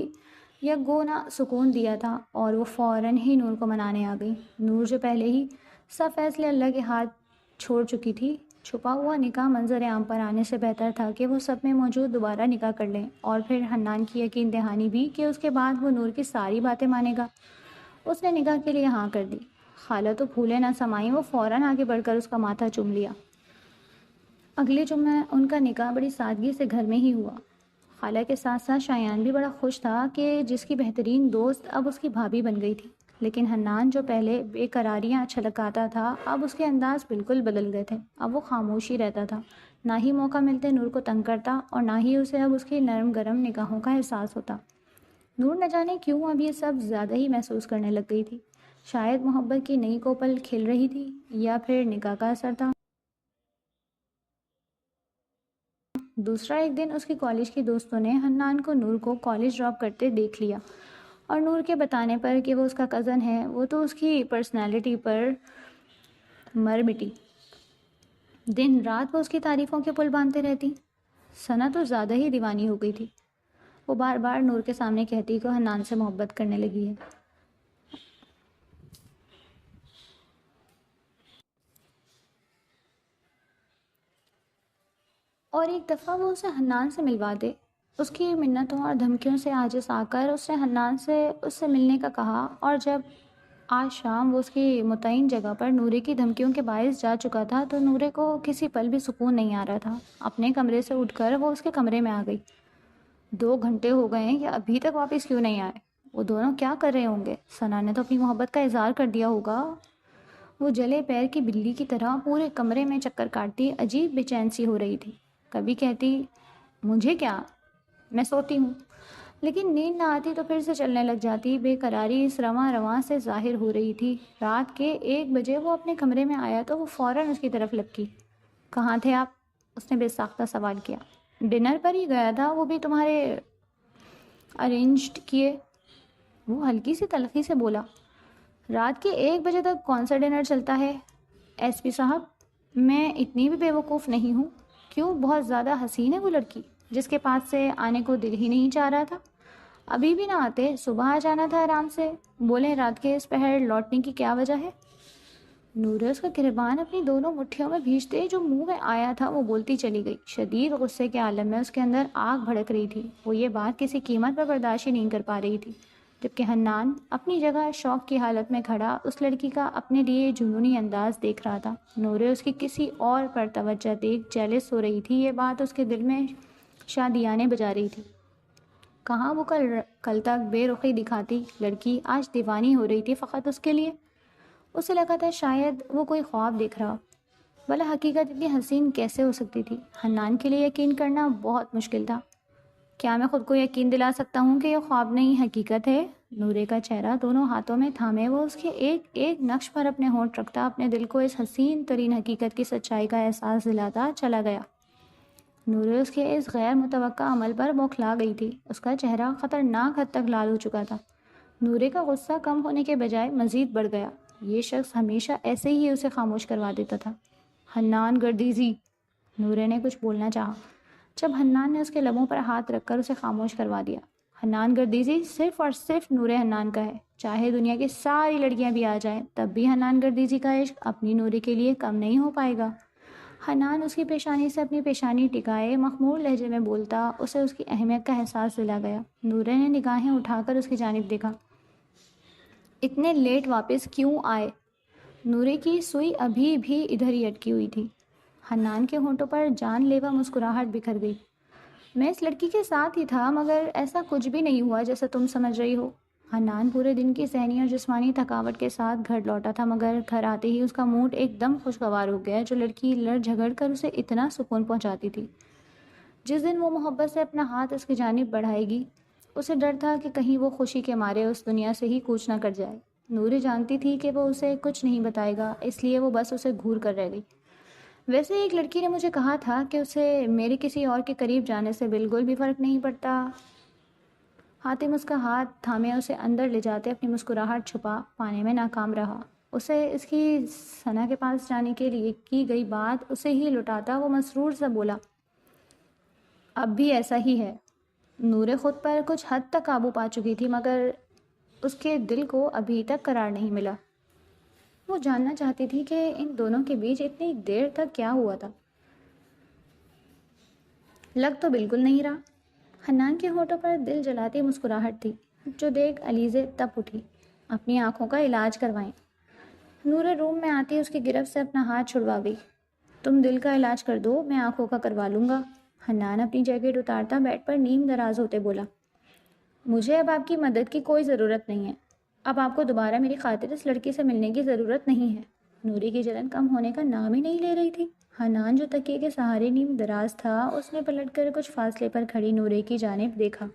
یک گونا سکون دیا تھا، اور وہ فوراً ہی نور کو منانے آ گئی۔ نور جو پہلے ہی سب فیصلے اللہ کے ہاتھ چھوڑ چکی تھی، چھپا ہوا نکاح منظر عام پر آنے سے بہتر تھا کہ وہ سب میں موجود دوبارہ نکاح کر لیں، اور پھر حنان کی یقین دہانی بھی کہ اس کے بعد وہ نور کی ساری باتیں مانے گا۔ اس نے نکاح کے لیے ہاں کر دی۔ خالہ تو پھولے نہ سمائیں، وہ فوراً آگے بڑھ کر اس کا ماتھا چوم لیا۔ اگلے جمعہ ان کا نکاح بڑی سادگی سے گھر میں ہی ہوا۔ خالہ کے ساتھ ساتھ شایان بھی بڑا خوش تھا کہ جس کی بہترین دوست اب اس کی بھابھی بن گئی تھی، لیکن حنان جو پہلے بے قراریاں چھلکاتا تھا اب اس کے انداز بالکل بدل گئے تھے۔ اب وہ خاموشی رہتا تھا، نہ ہی موقع ملتے نور کو تنگ کرتا، اور نہ ہی اسے اب اس کی نرم گرم نگاہوں کا احساس ہوتا۔ نور نہ جانے کیوں اب یہ سب زیادہ ہی محسوس کرنے لگ گئی تھی۔ شاید محبت کی نئی کوپل کھل رہی تھی، یا پھر نکاح کا اثر تھا۔ دوسرا ایک دن اس کی کالج کی دوستوں نے حنان کو نور کو کالج ڈراپ کرتے دیکھ لیا، اور نور کے بتانے پر کہ وہ اس کا کزن ہے، وہ تو اس کی پرسنالٹی پر مر مٹی۔ دن رات وہ اس کی تعریفوں کے پل باندھتے رہتی۔ ثنا تو زیادہ ہی دیوانی ہو گئی تھی۔ وہ بار بار نور کے سامنے کہتی کہ حنان سے محبت کرنے لگی ہے۔ اور ایک دفعہ وہ اسے حنان سے ملوا دے۔ اس کی منتوں اور دھمکیوں سے عاجز آ کر اس نے حنان سے اس سے ملنے کا کہا، اور جب آج شام وہ اس کی متعین جگہ پر نورے کی دھمکیوں کے باعث جا چکا تھا تو نورے کو کسی پل بھی سکون نہیں آ رہا تھا۔ اپنے کمرے سے اٹھ کر وہ اس کے کمرے میں آ گئی۔ 2 گھنٹے ہو گئے ہیں کہ ابھی تک واپس کیوں نہیں آئے؟ وہ دونوں کیا کر رہے ہوں گے؟ ثنا نے تو اپنی محبت کا اظہار کر دیا ہوگا۔ وہ جلے پیر کی بلی کی طرح پورے کمرے میں چکر کاٹتی عجیب بے چین سی ہو رہی تھی۔ کبھی کہتی مجھے کیا، میں سوتی ہوں، لیکن نیند نہ آتی تو پھر سے چلنے لگ جاتی۔ بے قراری اس رواں رواں سے ظاہر ہو رہی تھی۔ رات کے 1 بجے وہ اپنے کمرے میں آیا تو وہ فوراً اس کی طرف لپکی۔ کہاں تھے آپ؟ اس نے بے ساختہ سوال کیا۔ ڈنر پر ہی گیا تھا، وہ بھی تمہارے ارینجڈ کیے، وہ ہلکی سی تلخی سے بولا۔ رات کے 1 بجے تک کون سا ڈنر چلتا ہے ایس پی صاحب؟ میں اتنی بھی بے وقوف نہیں ہوں۔ کیوں، بہت زیادہ حسین ہے وہ لڑکی جس کے پاس سے آنے کو دل ہی نہیں چاہ رہا تھا؟ ابھی بھی نہ آتے، صبح آ جانا تھا آرام سے۔ بولیں رات کے اس پہر لوٹنے کی کیا وجہ ہے؟ نورے اس کا گریبان اپنی دونوں مٹھیوں میں بھیجتے جو منہ میں آیا تھا وہ بولتی چلی گئی۔ شدید غصے کے عالم میں اس کے اندر آگ بھڑک رہی تھی۔ وہ یہ بات کسی قیمت پر برداشت ہی نہیں کر پا رہی تھی، جبکہ حنان اپنی جگہ شوق کی حالت میں کھڑا اس لڑکی کا اپنے لیے جنونی انداز دیکھ رہا تھا۔ نورے اس کی کسی اور پر توجہ دیکھ جیلس ہو رہی تھی۔ یہ بات اس کے دل میں شادیانے بجا رہی تھی۔ کہاں وہ کل تک بے رخی دکھاتی لڑکی آج دیوانی ہو رہی تھی فقط اس کے لیے۔ اسے لگا تھا شاید وہ کوئی خواب دیکھ رہا۔ بھلا حقیقت اتنی حسین کیسے ہو سکتی تھی؟ حنان کے لیے یقین کرنا بہت مشکل تھا۔ کیا میں خود کو یقین دلا سکتا ہوں کہ یہ خواب نہیں حقیقت ہے؟ نورے کا چہرہ دونوں ہاتھوں میں تھامے وہ اس کے ایک ایک نقش پر اپنے ہونٹ رکھتا اپنے دل کو اس حسین ترین حقیقت کی سچائی کا احساس دلاتا چلا گیا۔ نورے اس کے اس غیر متوقع عمل پر بوکھلا گئی تھی۔ اس کا چہرہ خطرناک حد تک لال ہو چکا تھا۔ نورے کا غصہ کم ہونے کے بجائے مزید بڑھ گیا۔ یہ شخص ہمیشہ ایسے ہی اسے خاموش کروا دیتا تھا۔ حنان گردیزی، نورے نے کچھ بولنا چاہا جب حنان نے اس کے لبوں پر ہاتھ رکھ کر اسے خاموش کروا دیا۔ حنان گردیزی صرف اور صرف نورے حنان کا ہے، چاہے دنیا کی ساری لڑکیاں بھی آ جائیں تب بھی حنان گردیزی کا عشق اپنی نورے کے لیے کم نہیں ہو پائے گا۔ حنان اس کی پیشانی سے اپنی پیشانی ٹکائے مخمور لہجے میں بولتا اسے اس کی اہمیت کا احساس دلا گیا۔ نورے نے نگاہیں اٹھا کر اس کی جانب دیکھا۔ اتنے لیٹ واپس کیوں آئے؟ نورے کی سوئی ابھی بھی ادھر ہی اٹکی ہوئی تھی۔ حنان کے ہونٹوں پر جان لیوا مسکراہٹ بکھر گئی۔ میں اس لڑکی کے ساتھ ہی تھا مگر ایسا کچھ بھی نہیں ہوا جیسا تم سمجھ رہی ہو۔ حنان پورے دن کی ذہنی اور جسمانی تھکاوٹ کے ساتھ گھر لوٹا تھا مگر گھر آتے ہی اس کا موڈ ایک دم خوشگوار ہو گیا۔ جو لڑکی لڑ جھگڑ کر اسے اتنا سکون پہنچاتی تھی، جس دن وہ محبت سے اپنا ہاتھ اس کی جانب بڑھائے گی، اسے ڈر تھا کہ کہیں وہ خوشی کے مارے اس دنیا سے ہی کوچ نہ کر جائے۔ نوری جانتی تھی کہ وہ اسے کچھ نہیں بتائے گا، اس لیے وہ بس اسے گھور کر رہ گئی۔ ویسے ایک لڑکی نے مجھے کہا تھا کہ اسے میرے کسی اور کے قریب جانے سے بالکل بھی فرق نہیں پڑتا۔ حاتم اس کا ہاتھ تھامے اسے اندر لے جاتے اپنی مسکراہٹ چھپا پانے میں ناکام رہا۔ اسے اس کی ثنا کے پاس جانے کے لیے کی گئی بات اسے ہی لٹاتا وہ مسرور سا بولا، اب بھی ایسا ہی ہے۔ نورے خود پر کچھ حد تک قابو پا چکی تھی مگر اس کے دل کو ابھی تک قرار نہیں ملا۔ وہ جاننا چاہتی تھی کہ ان دونوں کے بیچ اتنی دیر تک کیا ہوا تھا۔ لگ تو بالکل نہیں رہا۔ حنان کے ہونٹوں پر دل جلاتی مسکراہٹ تھی جو دیکھ علیزے تپ اٹھی۔ اپنی آنکھوں کا علاج کروائیں۔ نورے روم میں آتی اس کی گرفت سے اپنا ہاتھ چھڑوا گئی۔ تم دل کا علاج کر دو، میں آنکھوں کا کروا لوں گا۔ حنان اپنی جیکٹ اتارتا بیڈ پر نیم دراز ہوتے بولا، مجھے اب آپ کی مدد کی کوئی ضرورت نہیں ہے۔ اب آپ کو دوبارہ میری خاطر اس لڑکی سے ملنے کی ضرورت نہیں ہے۔ نوری کی جلن کم ہونے کا نام ہی نہیں لے رہی تھی۔ حنان جو تکیے کے سہارے نیم دراز تھا، اس نے پلٹ کر کچھ فاصلے پر کھڑی نورے کی جانب دیکھا۔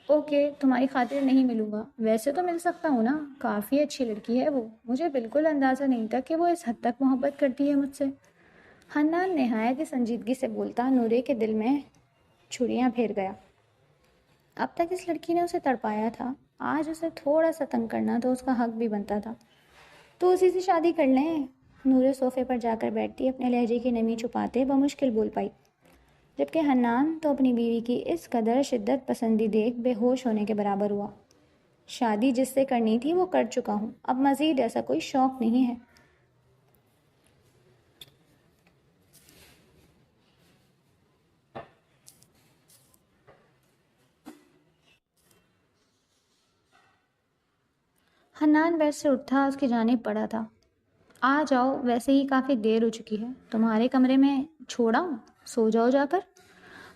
اوکے، تمہاری خاطر نہیں ملوں گا، ویسے تو مل سکتا ہوں نا، کافی اچھی لڑکی ہے وہ، مجھے بالکل اندازہ نہیں تھا کہ وہ اس حد تک محبت کرتی ہے مجھ سے۔ حنان نہایت سنجیدگی سے بولتا نورے کے دل میں چھریاں پھیر گیا۔ اب تک اس لڑکی نے اسے تڑپایا تھا، آج اسے تھوڑا سا تنگ کرنا تو اس کا حق بھی بنتا تھا۔ تو اسی سے شادی کر لیں۔ نورے صوفے پر جا کر بیٹھتی اپنے لہجے کی نمی چھپاتے بمشکل بول پائی، جبکہ حنان تو اپنی بیوی کی اس قدر شدت پسندی دیکھ بے ہوش ہونے کے برابر ہوا۔ شادی جس سے کرنی تھی وہ کر چکا ہوں، اب مزید ایسا کوئی شوق نہیں ہے۔ حنان بیڈ سے اٹھا اس کی جانب پڑا تھا۔ آ جاؤ، ویسے ہی کافی دیر ہو چکی ہے، تمہارے کمرے میں چھوڑا ہوں، سو جاؤ جا کر۔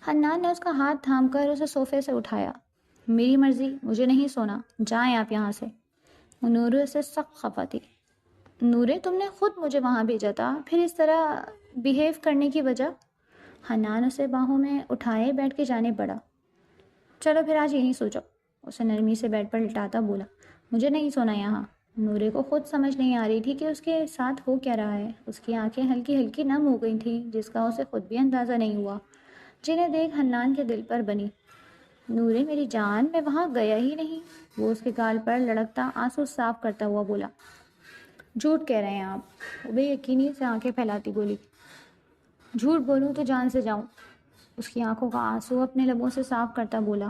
حنان نے اس کا ہاتھ تھام کر اسے صوفے سے اٹھایا۔ میری مرضی، مجھے نہیں سونا، جائیں آپ یہاں سے۔ نورے سے سخت خفا تھی۔ نورے، تم نے خود مجھے وہاں بھیجا تھا، پھر اس طرح بیہیو کرنے کی وجہ؟ حنان اسے باہوں میں اٹھائے بیڈ کی جانب بڑھا۔ چلو پھر آج یہیں سو جاؤ، اسے نرمی سے بیڈ پر لٹاتا بولا، مجھے نہیں سونا یہاں۔ نورے کو خود سمجھ نہیں آ رہی تھی کہ اس کے ساتھ ہو کیا رہا ہے۔ اس کی آنکھیں ہلکی ہلکی نم ہو گئی تھیں جس کا اسے خود بھی اندازہ نہیں ہوا، جنہیں دیکھ حنان کے دل پر بنی۔ نورے میری جان، میں وہاں گیا ہی نہیں۔ وہ اس کے گال پر لڑکتا آنسو صاف کرتا ہوا بولا۔ جھوٹ کہہ رہے ہیں آپ، وہ بے یقینی سے آنکھیں پھیلاتی بولی۔ جھوٹ بولوں تو جان سے جاؤں۔ اس کی آنکھوں کا آنسو اپنے لبوں سے صاف کرتا بولا،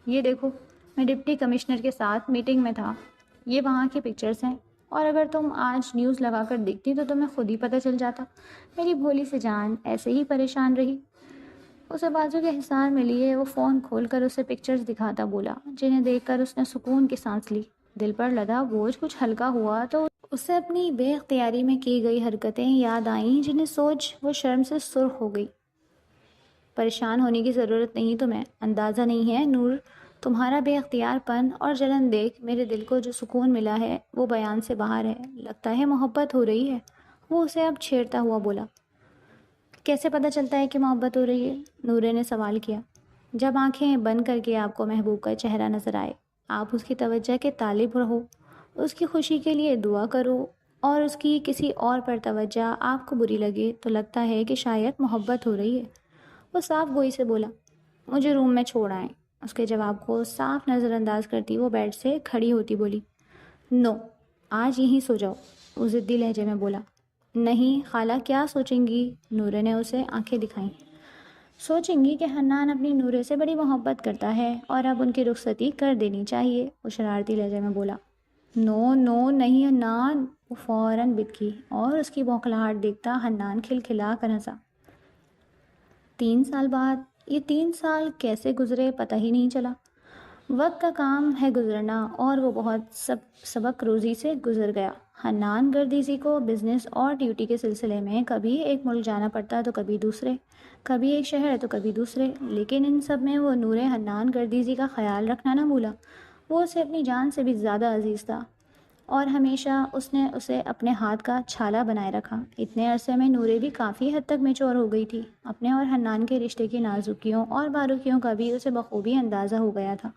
یہ دیکھو، میں ڈپٹی کمشنر کے ساتھ میٹنگ میں تھا، یہ وہاں کی پکچرز ہیں، اور اگر تم آج نیوز لگا کر دیکھتی تو تمہیں خود ہی پتہ چل جاتا۔ میری بھولی سی جان ایسے ہی پریشان رہی۔ اسے بازو کے حصار میں لیے وہ فون کھول کر اسے پکچرز دکھاتا بولا، جنہیں دیکھ کر اس نے سکون کی سانس لی۔ دل پر لدا بوجھ کچھ ہلکا ہوا تو اسے اپنی بے اختیاری میں کی گئی حرکتیں یاد آئیں جنہیں سوچ وہ شرم سے سرخ ہو گئی۔ پریشان ہونے کی ضرورت نہیں تمہیں، اندازہ نہیں ہے نور، تمہارا بے اختیار پن اور جلن دیکھ میرے دل کو جو سکون ملا ہے وہ بیان سے باہر ہے۔ لگتا ہے محبت ہو رہی ہے، وہ اسے اب چھیڑتا ہوا بولا، کیسے پتہ چلتا ہے کہ محبت ہو رہی ہے؟ نورے نے سوال کیا۔ جب آنکھیں بند کر کے آپ کو محبوب کا چہرہ نظر آئے، آپ اس کی توجہ کے طالب رہو، اس کی خوشی کے لیے دعا کرو، اور اس کی کسی اور پر توجہ آپ کو بری لگے تو لگتا ہے کہ شاید محبت ہو رہی ہے۔ وہ صاف گوئی سے بولا، مجھے روم میں چھوڑ آئیں۔ اس کے جواب کو صاف نظر انداز کرتی وہ بیڈ سے کھڑی ہوتی بولی، نو، آج یہیں سو جاؤ۔ وہ ضدی لہجے میں بولا۔ نہیں خالہ، کیا سوچیں گی؟ نورے نے اسے آنکھیں دکھائیں۔ سوچیں گی کہ حنان اپنی نورے سے بڑی محبت کرتا ہے اور اب ان کی رخصتی کر دینی چاہیے، وہ شرارتی لہجے میں بولا۔ نو نو نہیں حنان، وہ فوراً بت گئی اور اس کی بوکھلاہٹ دیکھتا حنان کھلکھلا کر ہنسا۔ 3 سال بعد یہ 3 سال کیسے گزرے پتہ ہی نہیں چلا۔ وقت کا کام ہے گزرنا، اور وہ بہت سبق روزی سے گزر گیا۔ حنان گردیزی کو بزنس اور ڈیوٹی کے سلسلے میں کبھی ایک ملک جانا پڑتا تو کبھی دوسرے، کبھی ایک شہر تو کبھی دوسرے، لیکن ان سب میں وہ نور حنان گردیزی کا خیال رکھنا نہ بھولا۔ وہ اسے اپنی جان سے بھی زیادہ عزیز تھا اور ہمیشہ اس نے اسے اپنے ہاتھ کا چھالا بنائے رکھا۔ اتنے عرصے میں نورے بھی کافی حد تک میچور ہو گئی تھی۔ اپنے اور حنان کے رشتے کی نازکیوں اور باریکیوں کا بھی اسے بخوبی اندازہ ہو گیا تھا۔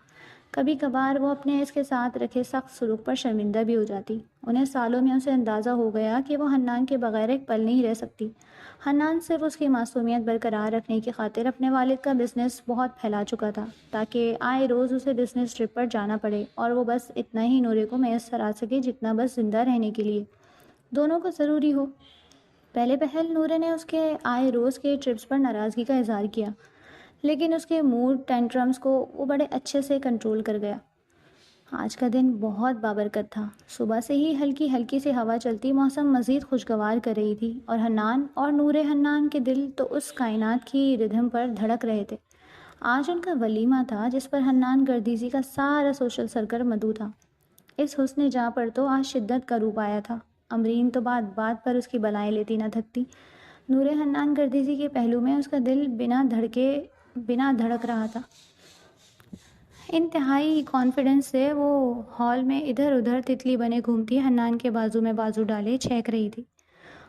کبھی کبھار وہ اپنے اس کے ساتھ رکھے سخت سلوک پر شرمندہ بھی ہو جاتی۔ انہیں سالوں میں اسے اندازہ ہو گیا کہ وہ حنان کے بغیر ایک پل نہیں رہ سکتی۔ حنان صرف اس کی معصومیت برقرار رکھنے کی خاطر اپنے والد کا بزنس بہت پھیلا چکا تھا تاکہ آئے روز اسے بزنس ٹرپ پر جانا پڑے اور وہ بس اتنا ہی نورے کو میسر آ سکے جتنا بس زندہ رہنے کے لیے دونوں کو ضروری ہو۔ پہلے پہل نورے نے اس کے آئے روز کے ٹرپس پر ناراضگی کا اظہار کیا، لیکن اس کے موڈ ٹینٹرمز کو وہ بڑے اچھے سے کنٹرول کر گیا۔ آج کا دن بہت بابرکت تھا۔ صبح سے ہی ہلکی ہلکی سی ہوا چلتی موسم مزید خوشگوار کر رہی تھی، اور حنان اور نور حنان کے دل تو اس کائنات کی ردھم پر دھڑک رہے تھے۔ آج ان کا ولیمہ تھا جس پر حنان گردیزی کا سارا سوشل سرکل مدعو تھا۔ اس حسن جاں پر تو آج شدت کا روپ آیا تھا۔ امرین تو بات بات پر اس کی بلائیں لیتی نہ تھکتی۔ نور حنان گردیزی کے پہلو میں اس کا دل بنا دھڑک رہا تھا۔ انتہائی کانفیڈنس سے وہ ہال میں ادھر ادھر تتلی بنے گھومتی حنان کے بازو میں بازو ڈالے چھینک رہی تھی۔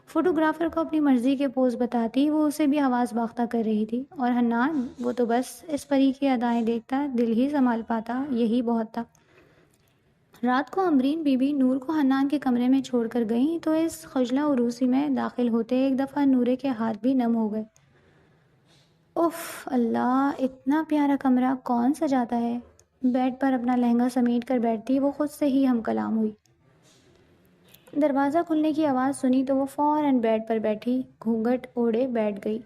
فوٹوگرافر کو اپنی مرضی کے پوز بتاتی وہ اسے بھی حواس باختہ کر رہی تھی، اور حنان وہ تو بس اس پری کی ادائیں دیکھتا دل ہی سنبھال پاتا، یہی بہت تھا۔ رات کو امرین بی بی نور کو حنان کے کمرے میں چھوڑ کر گئیں تو اس خجلہ عروسی میں داخل ہوتے ایک دفعہ نورے کے ہاتھ بھی نم ہو گئے۔ اف اللہ، اتنا پیارا کمرہ کون سجاتا ہے؟ بیڈ پر اپنا لہنگا سمیٹ کر بیٹھتی وہ خود سے ہی ہم کلام ہوئی۔ دروازہ کھلنے کی آواز سنی تو وہ فوراً بیڈ پر بیٹھی گھونگھٹ اوڑھے بیٹھ گئی۔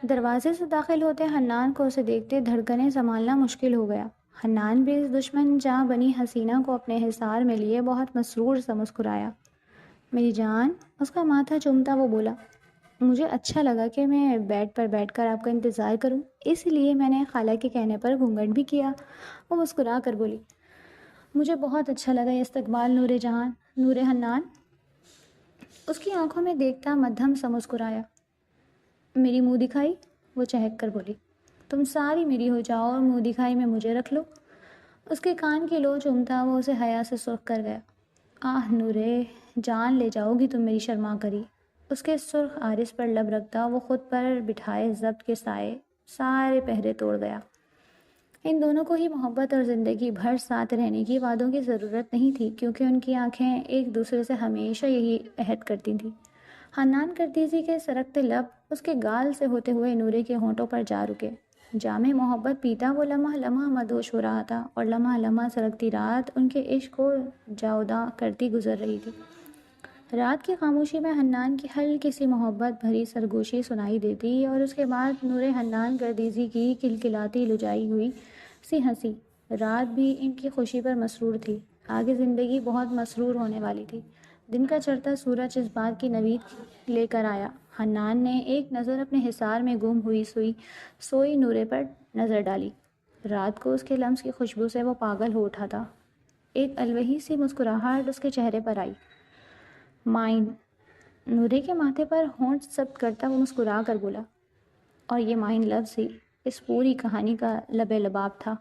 دروازے سے داخل ہوتے حنان کو اسے دیکھتے دھڑکنیں سنبھالنا مشکل ہو گیا۔ حنان بھی اس دشمن جاں بنی حسینہ کو اپنے حصار میں لیے بہت مسرور سا مسکرایا۔ میری جان، اس کا ماتھا چومتا وہ بولا، مجھے اچھا لگا کہ میں بیڈ پر بیٹھ کر آپ کا انتظار کروں، اس لیے میں نے خالہ کے کہنے پر گھونگھٹ بھی کیا۔ وہ مسکرا کر بولی، مجھے بہت اچھا لگا یہ استقبال نور حنان۔ اس کی آنکھوں میں دیکھتا مدھم سا مسکرایا۔ میری منہ دکھائی؟ وہ چہک کر بولی، تم ساری میری ہو جاؤ اور منہ دکھائی میں مجھے رکھ لو۔ اس کے کان کی لو چومتا وہ اسے حیا سے سرخ کر گیا۔ آہ نورے، جان لے جاؤ گی تم میری شرما کری۔ اس کے سرخ آرس پر لب رکھتا وہ خود پر بٹھائے ضبط کے سارے پہرے توڑ گیا۔ ان دونوں کو ہی محبت اور زندگی بھر ساتھ رہنے کی وعدوں کی ضرورت نہیں تھی، کیونکہ ان کی آنکھیں ایک دوسرے سے ہمیشہ یہی عہد کرتی تھیں۔ حنان گردیزی کے سرکتے لب اس کے گال سے ہوتے ہوئے نورے کے ہونٹوں پر جا رکے۔ جام محبت پیتا وہ لمحہ لمحہ مدہوش ہو رہا تھا، اور لمحہ لمحہ سرکتی رات ان کے عشق کو جاوداں کرتی گزر رہی تھی۔ رات کی خاموشی میں حنان کی ہلکی سی محبت بھری سرگوشی سنائی دیتی، اور اس کے بعد نور حنان گردیزی کی کلکلاتی لجائی ہوئی سی ہنسی۔ رات بھی ان کی خوشی پر مسرور تھی، آگے زندگی بہت مسرور ہونے والی تھی۔ دن کا چڑھتا سورج اس بات کی نوید لے کر آیا۔ حنان نے ایک نظر اپنے حصار میں گم ہوئی سوئی نورے پر نظر ڈالی۔ رات کو اس کے لمس کی خوشبو سے وہ پاگل ہو اٹھا تھا۔ ایک الوہی سی مسکراہٹ اس کے چہرے پر آئی۔ مائن، نورے کے ماتھے پر ہونٹ ضبط کرتا وہ مسکرا کر بولا، اور یہ مائن لفظ ہی اس پوری کہانی کا لب لباب تھا۔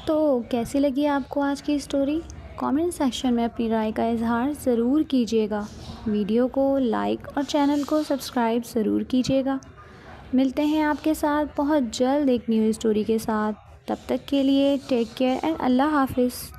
تو کیسی لگی آپ کو آج کی اسٹوری؟ کامنٹ سیکشن میں اپنی رائے کا اظہار ضرور کیجیے گا۔ ویڈیو کو لائک اور چینل کو سبسکرائب ضرور کیجیے گا۔ ملتے ہیں آپ کے ساتھ بہت جلد ایک نیو اسٹوری کے ساتھ۔ تب تک کے لیے ٹیک کیئر اینڈ اللہ حافظ۔